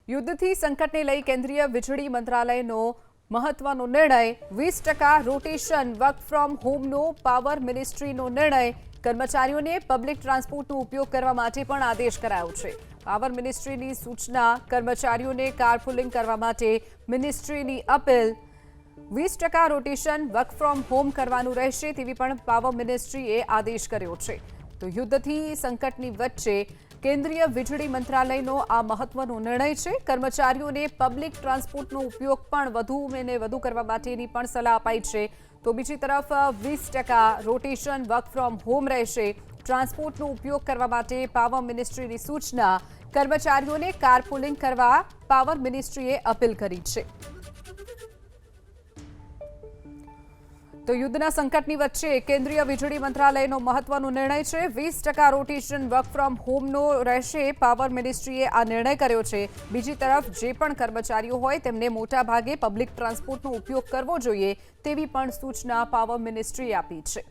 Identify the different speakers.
Speaker 1: યુદ્ધથી સંકટને લઈ કેન્દ્રીય વીજળી મંત્રાલયનો મહત્વનો નિર્ણય 20% રોટેશન વર્ક ફ્રોમ હોમનો પાવર મિનિસ્ટ્રીનો નિર્ણય કર્મચારીઓને પબ્લિક ટ્રાન્સપોર્ટનો ઉપયોગ કરવા માટે પણ આદેશ કરાયો છે। પાવર મિનિસ્ટ્રીની સૂચના કર્મચારીઓને કારપુલિંગ કરવા માટે મિનિસ્ટ્રીની appeal 20% rotation work from home કરવાનું રહેશે તેવી પણ પાવર મિનિસ્ટ્રીએ આદેશ કર્યો છે। તો યુદ્ધથી સંકટની વચ્ચે કેન્દ્રીય વીજળી મંત્રાલયનો આ મહત્વનો નિર્ણય છે। કર્મચારીઓને પબ્લિક ટ્રાન્સપોર્ટનો ઉપયોગ પણ વધુ કરવા માટેની પણ સલાહ અપાઈ છે। તો બીજી તરફ 20% રોટેશન વર્ક ફ્રોમ હોમ રહેશે। ટ્રાન્સપોર્ટનો ઉપયોગ કરવા માટે પાવર મિનિસ્ટ્રીની સૂચના કર્મચારીઓને કારપુલિંગ કરવા પાવર મિનિસ્ટ્રીએ અપીલ કરી છે। તો યુદ્ધના સંકટની વચ્ચે કેન્દ્રીય વીજળી મંત્રાલયનો મહત્વનો નિર્ણય છે। 20% રોટેશન વર્ક ફ્રોમ હોમનો રહેશે। પાવર મિનિસ્ટ્રીએ આ નિર્ણય કર્યો છે। બીજી તરફ જે પણ કર્મચારીઓ હોય તેમને મોટાભાગે પબ્લિક ટ્રાન્સપોર્ટનો ઉપયોગ કરવો જોઈએ તેવી પણ સૂચના પાવર મિનિસ્ટ્રીએ આપી છે।